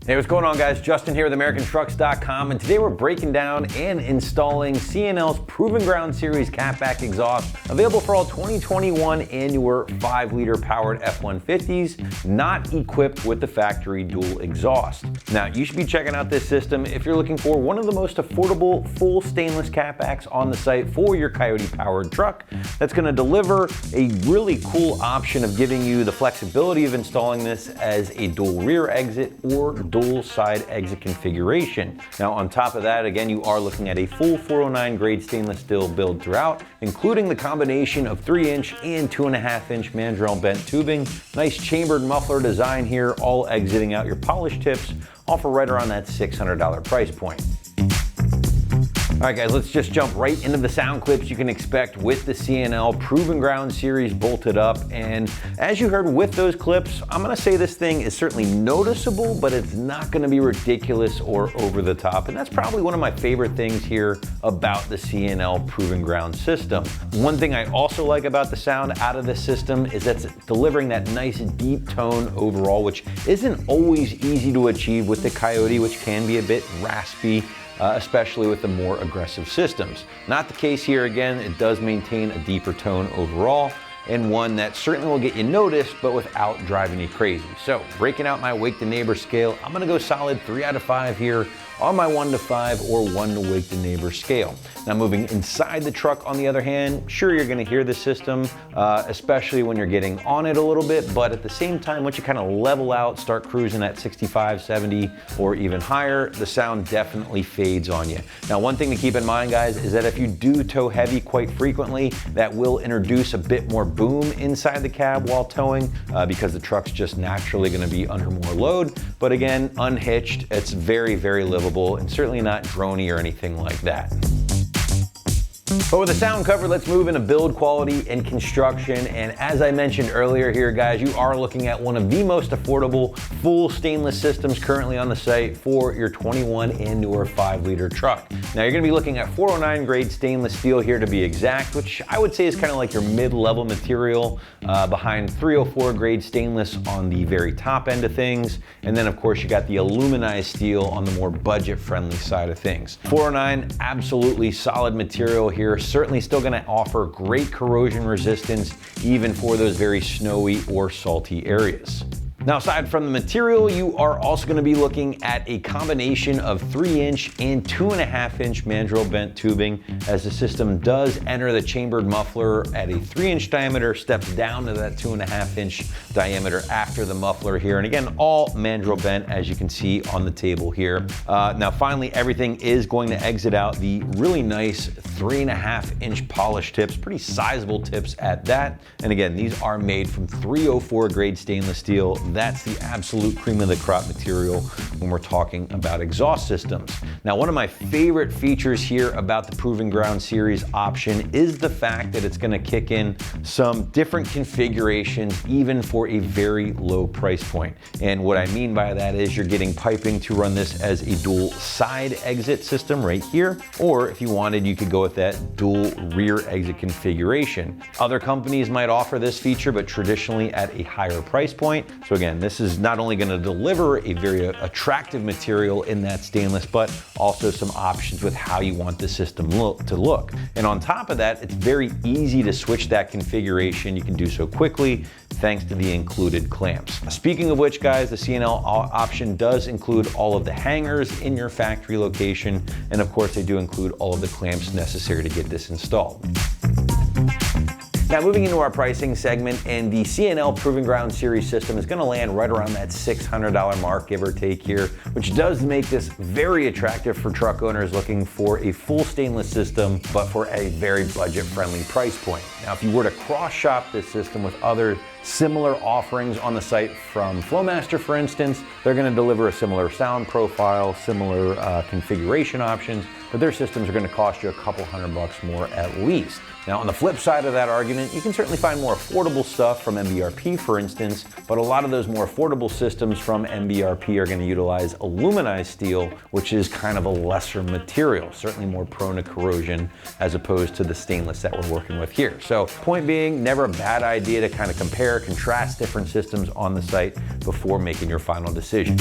Hey, what's going on, guys? Justin here with AmericanTrucks.com, and today we're breaking down and installing C&L's Proven Ground Series catback exhaust, available for all 2021 and newer 5-liter powered F-150s, not equipped with the factory dual exhaust. Now, you should be checking out this system if you're looking for one of the most affordable full stainless catbacks on the site for your Coyote powered truck that's going to deliver a really cool option of giving you the flexibility of installing this as a dual rear exit or dual side exit configuration. Now, on top of that, again, you are looking at a full 409 grade stainless steel build throughout, including the combination of 3-inch and 2.5-inch mandrel bent tubing. Nice chambered muffler design here, all exiting out your polished tips, all for right around that $600 price point. All right, guys, let's just jump right into the sound clips you can expect with the C&L Proven Ground Series bolted up. And as you heard with those clips, I'm gonna say this thing is certainly noticeable, but it's not gonna be ridiculous or over the top. And that's probably one of my favorite things here about the C&L Proven Ground system. One thing I also like about the sound out of this system is that it's delivering that nice deep tone overall, which isn't always easy to achieve with the Coyote, which can be a bit raspy, especially with the more aggressive systems. Not the case here. Again, it does maintain a deeper tone overall, and one that certainly will get you noticed, but without driving you crazy. So, breaking out my wake the neighbor scale, I'm gonna go solid 3 out of 5 here on my 1 to 5 or 1 to wake the neighbor scale. Now, moving inside the truck, on the other hand, sure, you're gonna hear the system, especially when you're getting on it a little bit, but at the same time, once you kind of level out, start cruising at 65, 70, or even higher, the sound definitely fades on you. Now, one thing to keep in mind, guys, is that if you do tow heavy quite frequently, that will introduce a bit more boom inside the cab while towing, because the truck's just naturally gonna be under more load. But again, unhitched, it's very, very livable and certainly not droney or anything like that. But with the sound covered, let's move into build quality and construction. And as I mentioned earlier here, guys, you are looking at one of the most affordable full stainless systems currently on the site for your 21 and newer 5-liter truck. Now, you're gonna be looking at 409 grade stainless steel here to be exact, which I would say is kind of like your mid-level material behind 304 grade stainless on the very top end of things. And then, of course, you got the aluminized steel on the more budget-friendly side of things. 409, absolutely solid material here. Certainly still going to offer great corrosion resistance even for those very snowy or salty areas. Now, aside from the material, you are also going to be looking at a combination of 3-inch and 2.5-inch mandrel bent tubing, as the system does enter the chambered muffler at a 3-inch diameter, steps down to that 2.5-inch diameter after the muffler here. And again, all mandrel bent, as you can see on the table here. Now, finally, everything is going to exit out the really nice 3.5-inch polished tips, pretty sizable tips at that. And again, these are made from 304 grade stainless steel. That's the absolute cream of the crop material when we're talking about exhaust systems. Now, one of my favorite features here about the Proven Ground Series option is the fact that it's gonna kick in some different configurations even for a very low price point. And what I mean by that is you're getting piping to run this as a dual side exit system right here, or if you wanted, you could go with that dual rear exit configuration. Other companies might offer this feature, but traditionally at a higher price point. So again, this is not only going to deliver a very attractive material in that stainless, but also some options with how you want the system to look. And on top of that, it's very easy to switch that configuration. You can do so quickly thanks to the included clamps. Speaking of which, guys, the C&L option does include all of the hangers in your factory location. And of course, they do include all of the clamps necessary to get this installed. Now, moving into our pricing segment, and the C&L Proven Ground Series system is going to land right around that $600 mark, give or take here, which does make this very attractive for truck owners looking for a full stainless system, but for a very budget-friendly price point. Now, if you were to cross-shop this system with other similar offerings on the site from Flowmaster, for instance, they're going to deliver a similar sound profile, similar configuration options, but their systems are going to cost you a couple $100 more at least. Now, on the flip side of that argument, you can certainly find more affordable stuff from MBRP, for instance, but a lot of those more affordable systems from MBRP are going to utilize aluminized steel, which is kind of a lesser material, certainly more prone to corrosion as opposed to the stainless that we're working with here. So, point being, never a bad idea to kind of compare, contrast different systems on the site before making your final decision.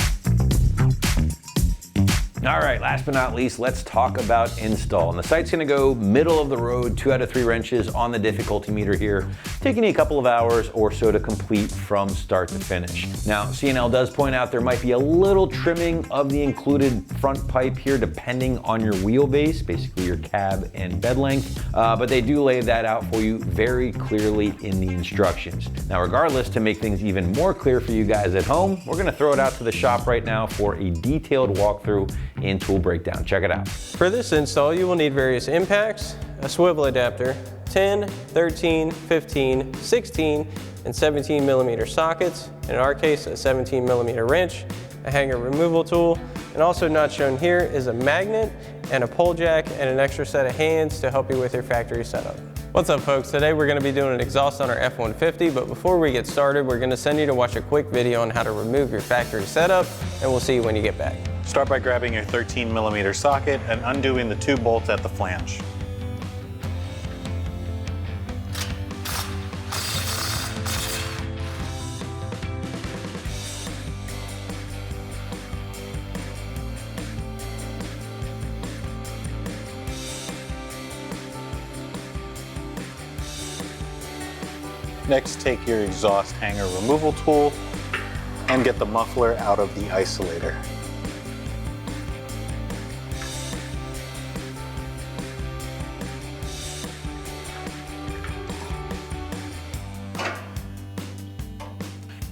All right, last but not least, let's talk about install. And the site's gonna go middle of the road, 2 out of 3 wrenches on the difficulty meter here, taking you a couple of hours or so to complete from start to finish. Now, C&L does point out there might be a little trimming of the included front pipe here depending on your wheelbase, basically your cab and bed length, but they do lay that out for you very clearly in the instructions. Now, regardless, to make things even more clear for you guys at home, we're gonna throw it out to the shop right now for a detailed walkthrough and tool breakdown. Check it out. For this install, you will need various impacts, a swivel adapter, 10, 13, 15, 16, and 17 millimeter sockets. In our case, a 17 millimeter wrench, a hanger removal tool, and also not shown here is a magnet and a pole jack and an extra set of hands to help you with your factory setup. What's up, folks? Today we're going to be doing an exhaust on our F-150, but before we get started, we're going to send you to watch a quick video on how to remove your factory setup, and we'll see you when you get back. Start by grabbing your 13 millimeter socket and undoing the 2 bolts at the flange. Next, take your exhaust hanger removal tool and get the muffler out of the isolator.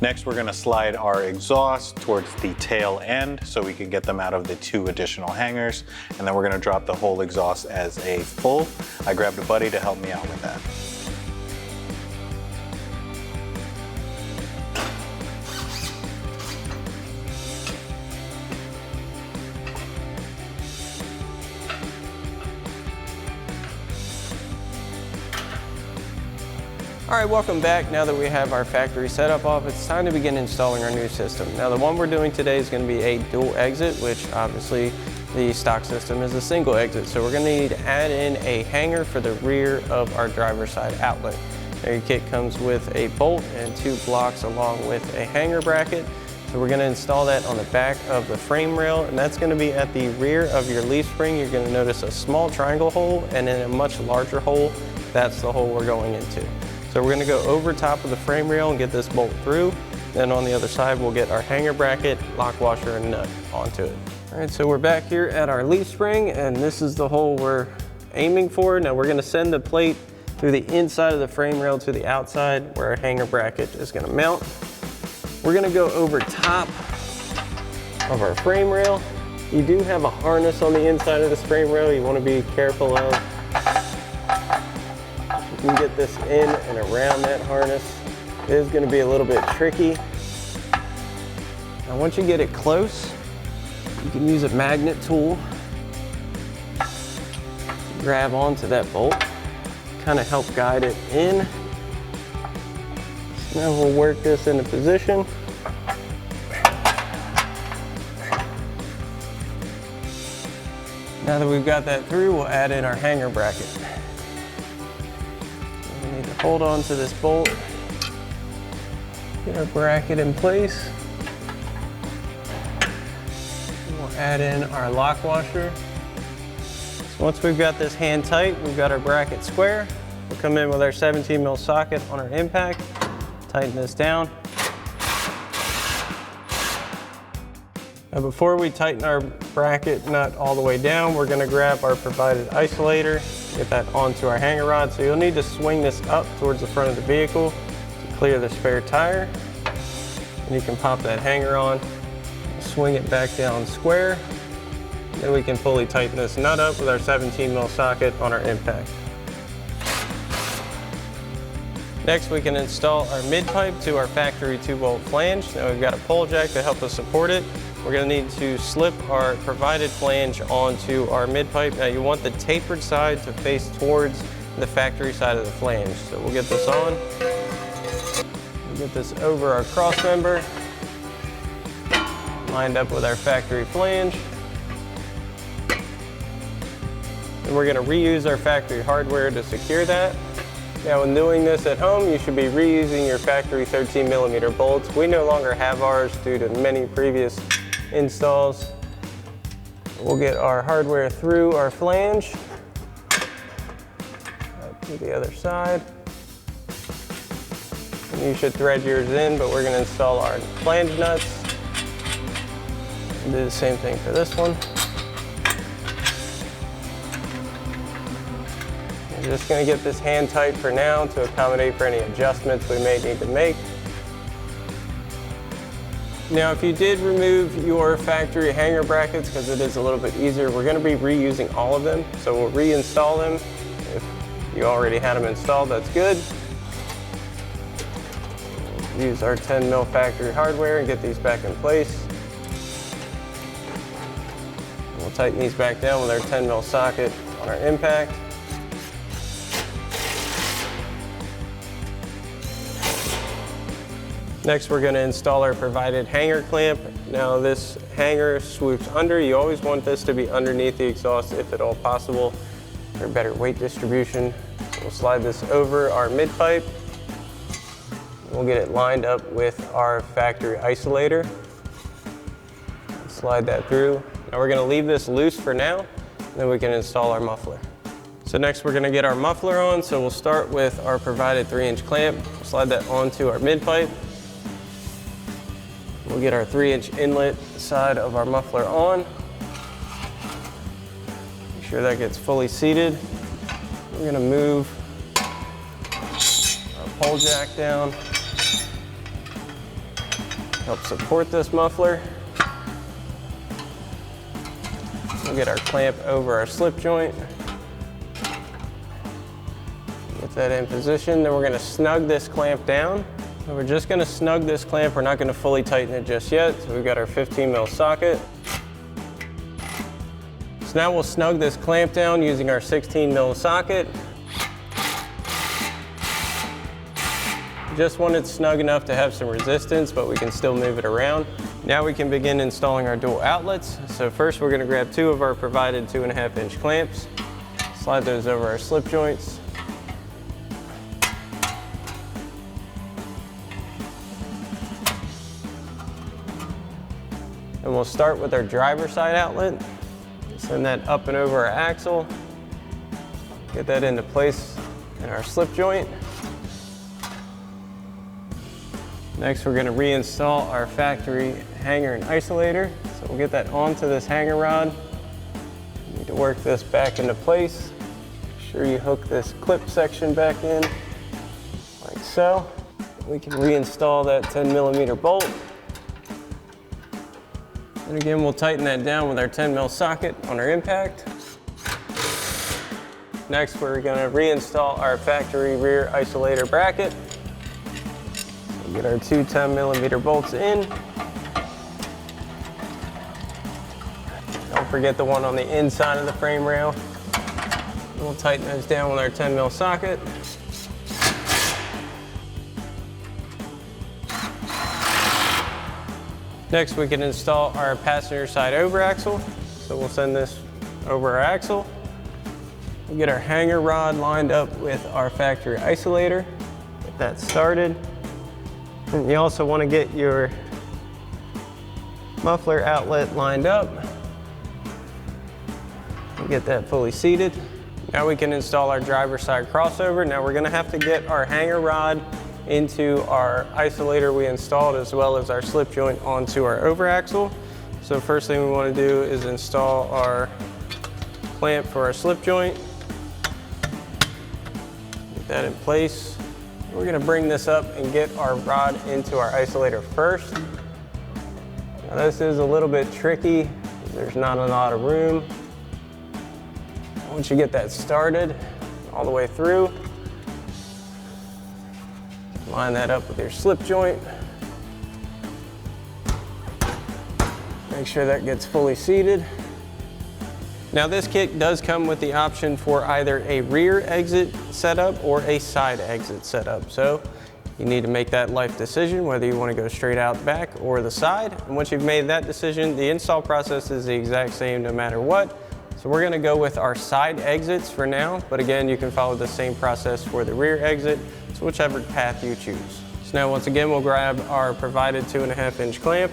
Next, we're going to slide our exhaust towards the tail end so we can get them out of the 2 additional hangers, and then we're going to drop the whole exhaust as a full. I grabbed a buddy to help me out with that. All right, welcome back. Now that we have our factory setup off, it's time to begin installing our new system. Now, the one we're doing today is going to be a dual exit, which obviously the stock system is a single exit. So we're going to need to add in a hanger for the rear of our driver's side outlet. Now, your kit comes with a bolt and 2 blocks along with a hanger bracket. So we're going to install that on the back of the frame rail, and that's going to be at the rear of your leaf spring. You're going to notice a small triangle hole and then a much larger hole. That's the hole we're going into. So we're going to go over top of the frame rail and get this bolt through. Then on the other side, we'll get our hanger bracket, lock washer, and nut onto it. All right, so we're back here at our leaf spring, and this is the hole we're aiming for. Now we're going to send the plate through the inside of the frame rail to the outside where our hanger bracket is going to mount. We're going to go over top of our frame rail. You do have a harness on the inside of this frame rail you want to be careful of. You can get this in and around that harness. It is going to be a little bit tricky. Now once you get it close, you can use a magnet tool to grab onto that bolt, kind of help guide it in. So now we'll work this into position. Now that we've got that through, we'll add in our hanger bracket. Hold on to this bolt, get our bracket in place. We'll add in our lock washer. So once we've got this hand tight, we've got our bracket square. We'll come in with our 17 mil socket on our impact, tighten this down. Now before we tighten our bracket nut all the way down, we're going to grab our provided isolator, get that onto our hanger rod. So you'll need to swing this up towards the front of the vehicle to clear the spare tire. And you can pop that hanger on, swing it back down square. Then we can fully tighten this nut up with our 17 mil socket on our impact. Next, we can install our mid pipe to our factory 2-bolt flange. Now we've got a pole jack to help us support it. We're going to need to slip our provided flange onto our mid pipe. Now you want the tapered side to face towards the factory side of the flange. So we'll get this on. We'll get this over our cross member, lined up with our factory flange. And we're going to reuse our factory hardware to secure that. Now when doing this at home, you should be reusing your factory 13 millimeter bolts. We no longer have ours due to many previous installs. We'll get our hardware through our flange. To the other side. And you should thread yours in, but we're going to install our flange nuts. And do the same thing for this one. We're just going to get this hand tight for now to accommodate for any adjustments we may need to make. Now, if you did remove your factory hanger brackets, because it is a little bit easier, we're going to be reusing all of them. So we'll reinstall them. If you already had them installed, that's good. Use our 10 mil factory hardware and get these back in place. We'll tighten these back down with our 10 mil socket on our impact. Next, we're going to install our provided hanger clamp. Now, this hanger swoops under. You always want this to be underneath the exhaust if at all possible for better weight distribution. So we'll slide this over our mid pipe. We'll get it lined up with our factory isolator. Slide that through. Now we're going to leave this loose for now, and then we can install our muffler. So next we're going to get our muffler on. So we'll start with our provided 3-inch clamp. We'll slide that onto our mid pipe. We'll get our 3-inch inlet side of our muffler on. Make sure that gets fully seated. We're going to move our pole jack down. Help support this muffler. We'll get our clamp over our slip joint. Get that in position. Then we're going to snug this clamp down. And we're just going to snug this clamp. We're not going to fully tighten it just yet. So we've got our 15 mil socket. So now we'll snug this clamp down using our 16 mil socket. Just want it snug enough to have some resistance, but we can still move it around. Now we can begin installing our dual outlets. So first we're going to grab 2 of our provided 2.5-inch clamps, slide those over our slip joints. And we'll start with our driver side outlet. Send that up and over our axle. Get that into place in our slip joint. Next, we're going to reinstall our factory hanger and isolator. So we'll get that onto this hanger rod. You need to work this back into place. Make sure you hook this clip section back in, like so. We can reinstall that 10 millimeter bolt. And again, we'll tighten that down with our 10 mil socket on our impact. Next, we're going to reinstall our factory rear isolator bracket. Get our 2 10 millimeter bolts in. Don't forget the one on the inside of the frame rail. We'll tighten those down with our 10 mil socket. Next, we can install our passenger side over axle. So we'll send this over our axle. We'll get our hanger rod lined up with our factory isolator. Get that started. And you also want to get your muffler outlet lined up. And get that fully seated. Now we can install our driver side crossover. Now we're going to have to get our hanger rod into our isolator we installed, as well as our slip joint onto our over axle. So first thing we want to do is install our clamp for our slip joint. Get that in place. We're going to bring this up and get our rod into our isolator first. Now this is a little bit tricky. There's not a lot of room. Once you get that started all the way through, line that up with your slip joint. Make sure that gets fully seated. Now this kit does come with the option for either a rear exit setup or a side exit setup. So you need to make that life decision whether you want to go straight out back or the side. And once you've made that decision, the install process is the exact same no matter what. So we're going to go with our side exits for now, but again, you can follow the same process for the rear exit, so whichever path you choose. So now once again, we'll grab our provided 2.5-inch clamp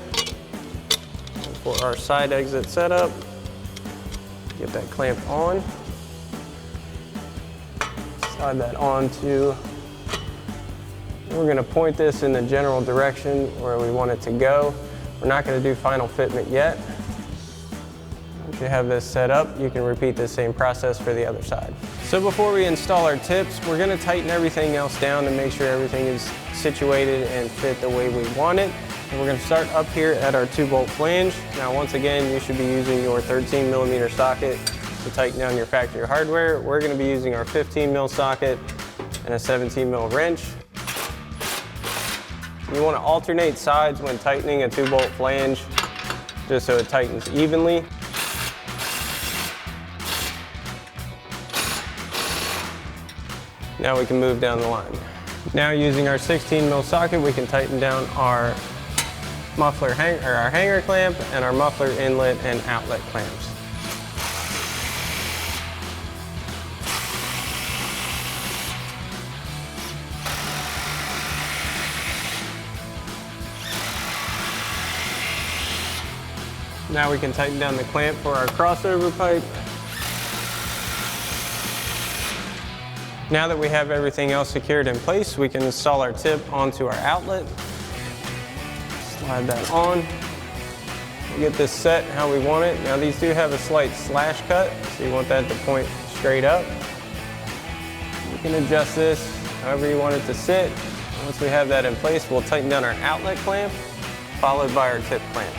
for our side exit setup. Get that clamp on. Slide that onto. We're going to point this in the general direction where we want it to go. We're not going to do final fitment yet. Once you have this set up, you can repeat the same process for the other side. So before we install our tips, we're going to tighten everything else down to make sure everything is situated and fit the way we want it. And we're going to start up here at our 2-bolt flange. Now once again, you should be using your 13mm socket to tighten down your factory hardware. We're going to be using our 15mm socket and a 17mm wrench. You want to alternate sides when tightening a 2-bolt flange, just so it tightens evenly. Now we can move down the line. Now using our 16mm socket, we can tighten down our muffler our hanger clamp and our muffler inlet and outlet clamps. Now we can tighten down the clamp for our crossover pipe. Now that we have everything else secured in place, we can install our tip onto our outlet. Slide that on. Get this set how we want it. Now these do have a slight slash cut, so you want that to point straight up. You can adjust this however you want it to sit. Once we have that in place, we'll tighten down our outlet clamp, followed by our tip clamp.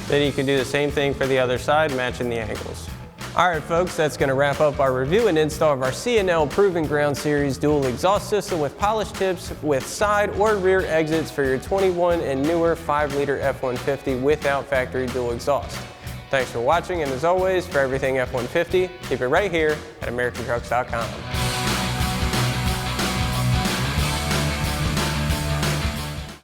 Then you can do the same thing for the other side, matching the angles. All right, folks, that's going to wrap up our review and install of our C&L Proving Ground Series dual exhaust system with polished tips with side or rear exits for your 21 and newer 5-liter F-150 without factory dual exhaust. Thanks for watching, and as always, for everything F-150, keep it right here at AmericanTrucks.com.